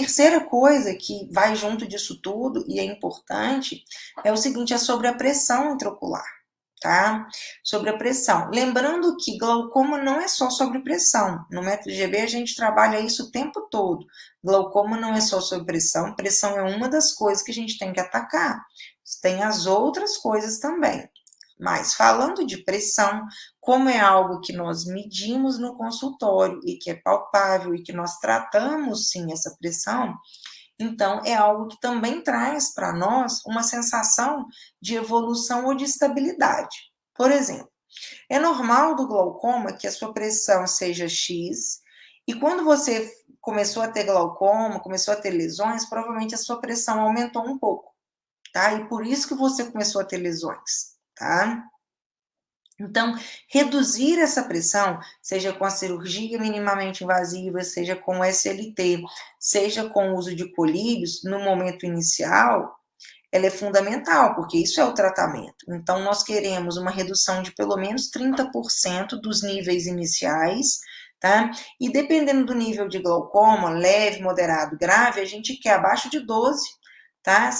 terceira coisa que vai junto disso tudo e é importante é o seguinte, é sobre a pressão intraocular, tá? Sobre a pressão. Lembrando que glaucoma não é só sobre pressão. No método GB a gente trabalha isso o tempo todo. Glaucoma não é só sobre pressão, pressão é uma das coisas que a gente tem que atacar. Tem as outras coisas também. Mas falando de pressão, como é algo que nós medimos no consultório e que é palpável e que nós tratamos sim essa pressão, então é algo que também traz para nós uma sensação de evolução ou de estabilidade. Por exemplo, é normal do glaucoma que a sua pressão seja X, e quando você começou a ter glaucoma, começou a ter lesões, provavelmente a sua pressão aumentou um pouco, tá? E por isso que você começou a ter lesões, tá? Então, reduzir essa pressão, seja com a cirurgia minimamente invasiva, seja com o SLT, seja com o uso de colírios, no momento inicial, ela é fundamental, porque isso é o tratamento. Então, nós queremos uma redução de pelo menos 30% dos níveis iniciais, tá? E dependendo do nível de glaucoma, leve, moderado, grave, a gente quer abaixo de 12, tá?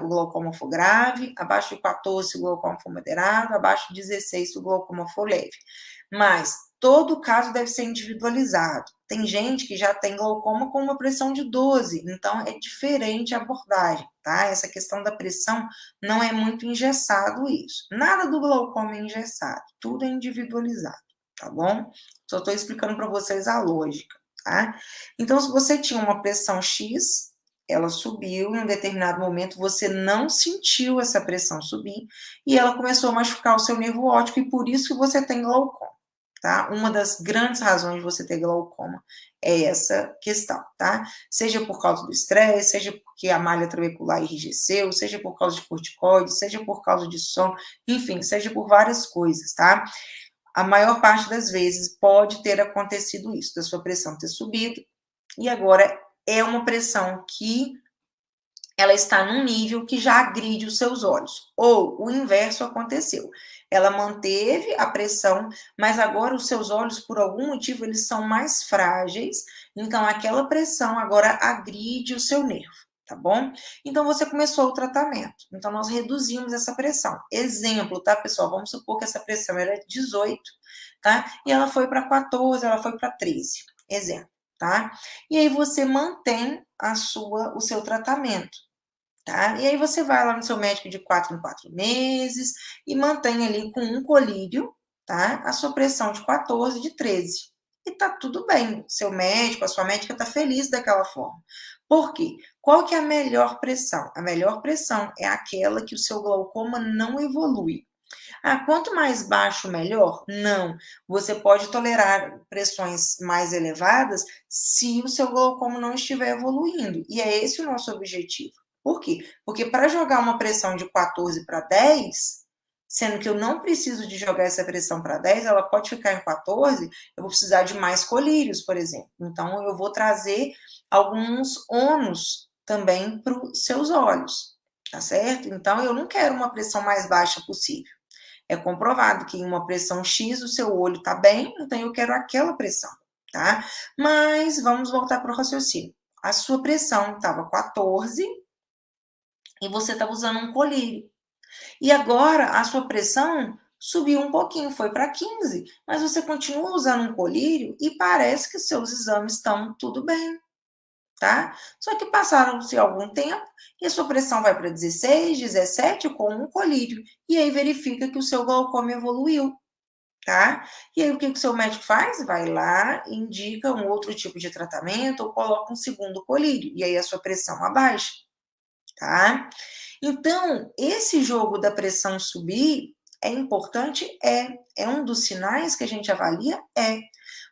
O glaucoma for grave, abaixo de 14 se o glaucoma for moderado, abaixo de 16 se o glaucoma for leve. Mas todo caso deve ser individualizado. Tem gente que já tem glaucoma com uma pressão de 12, então é diferente a abordagem, tá? Essa questão da pressão não é muito engessado isso. Nada do glaucoma é engessado, tudo é individualizado, tá bom? Só estou explicando para vocês a lógica, tá? Então, se você tinha uma pressão X, ela subiu, em um determinado momento você não sentiu essa pressão subir, e ela começou a machucar o seu nervo óptico, e por isso que você tem glaucoma, tá? Uma das grandes razões de você ter glaucoma é essa questão, tá? Seja por causa do estresse, seja porque a malha trabecular enrijeceu, seja por causa de corticoide, seja por causa de sono, enfim, seja por várias coisas, tá? A maior parte das vezes pode ter acontecido isso, da sua pressão ter subido, e agora é uma pressão que ela está num nível que já agride os seus olhos. Ou o inverso aconteceu. Ela manteve a pressão, mas agora os seus olhos, por algum motivo, eles são mais frágeis, então aquela pressão agora agride o seu nervo, tá bom? Então você começou o tratamento. Então nós reduzimos essa pressão. Exemplo, tá, pessoal? Vamos supor que essa pressão era 18, tá? E ela foi para 14, ela foi para 13. Exemplo, tá? E aí você mantém o seu tratamento. Tá? E aí você vai lá no seu médico de 4 em 4 meses e mantém ali com um colírio, tá? A sua pressão de 14, de 13. E tá tudo bem. Seu médico, a sua médica tá feliz daquela forma. Por quê? Qual que é a melhor pressão? A melhor pressão é aquela que o seu glaucoma não evolui. Ah, quanto mais baixo, melhor? Não. Você pode tolerar pressões mais elevadas se o seu glaucoma não estiver evoluindo. E é esse o nosso objetivo. Por quê? Porque para jogar uma pressão de 14 para 10, sendo que eu não preciso de jogar essa pressão para 10, ela pode ficar em 14, eu vou precisar de mais colírios, por exemplo. Então, eu vou trazer alguns ônus também para os seus olhos, tá certo? Então, eu não quero uma pressão mais baixa possível. É comprovado que em uma pressão X o seu olho está bem, então eu quero aquela pressão, tá? Mas vamos voltar para o raciocínio. A sua pressão estava 14 e você estava usando um colírio. E agora a sua pressão subiu um pouquinho, foi para 15, mas você continua usando um colírio e parece que os seus exames estão tudo bem, tá? Só que passaram-se algum tempo e a sua pressão vai para 16, 17 com um colírio. E aí verifica que o seu glaucoma evoluiu, tá? E aí o que o seu médico faz? Vai lá, indica um outro tipo de tratamento ou coloca um segundo colírio. E aí a sua pressão abaixa, tá? Então, esse jogo da pressão subir é importante? É um dos sinais que a gente avalia? É.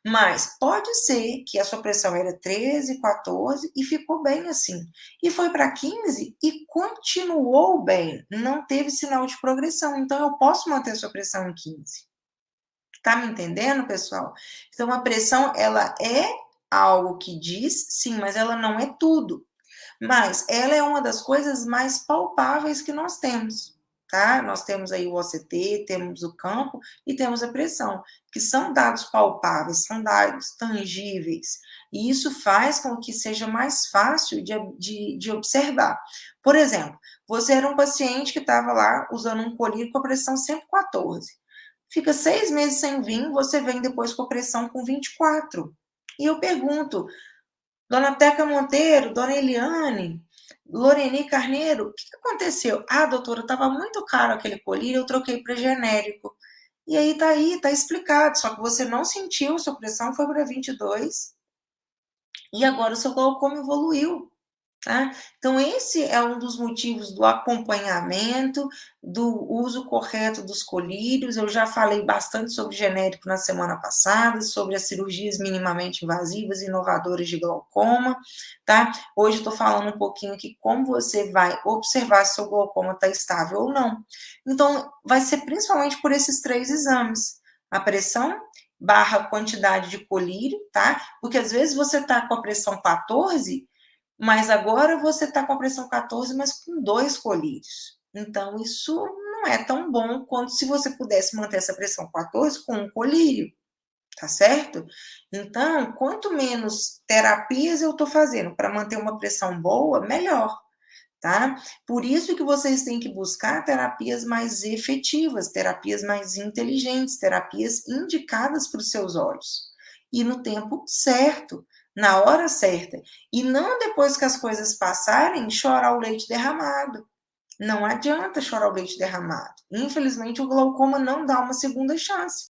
Mas pode ser que a sua pressão era 13, 14 e ficou bem assim. E foi para 15 e continuou bem. Não teve sinal de progressão. Então, eu posso manter a sua pressão em 15. Tá me entendendo, pessoal? Então, a pressão, ela é algo que diz, sim, mas ela não é tudo. Mas ela é uma das coisas mais palpáveis que nós temos, tá? Nós temos aí o OCT, temos o campo e temos a pressão, que são dados palpáveis, são dados tangíveis. E isso faz com que seja mais fácil de observar. Por exemplo, você era um paciente que estava lá usando um colírio com a pressão 114. Fica 6 meses sem vir, você vem depois com a pressão com 24. E eu pergunto, dona Teca Monteiro, dona Eliane, Loreni Carneiro, o que aconteceu? Ah, doutora, estava muito caro aquele colírio, eu troquei para genérico. E aí, tá explicado, só que você não sentiu, sua pressão foi para 22 e agora o seu glaucoma evoluiu. Tá? Então, esse é um dos motivos do acompanhamento, do uso correto dos colírios. Eu já falei bastante sobre genérico na semana passada, sobre as cirurgias minimamente invasivas e inovadoras de glaucoma, tá? Hoje estou falando um pouquinho aqui como você vai observar se o glaucoma está estável ou não. Então, vai ser principalmente por esses 3 exames: a pressão barra quantidade de colírio, tá? Porque às vezes você está com a pressão 14, mas agora você está com a pressão 14, mas com 2 colírios. Então, isso não é tão bom quanto se você pudesse manter essa pressão 14 com um colírio, tá certo? Então, quanto menos terapias eu estou fazendo para manter uma pressão boa, melhor, tá? Por isso que vocês têm que buscar terapias mais efetivas, terapias mais inteligentes, terapias indicadas para os seus olhos. E no tempo certo, na hora certa. E não depois que as coisas passarem, chorar o leite derramado. Não adianta chorar o leite derramado. Infelizmente, o glaucoma não dá uma segunda chance.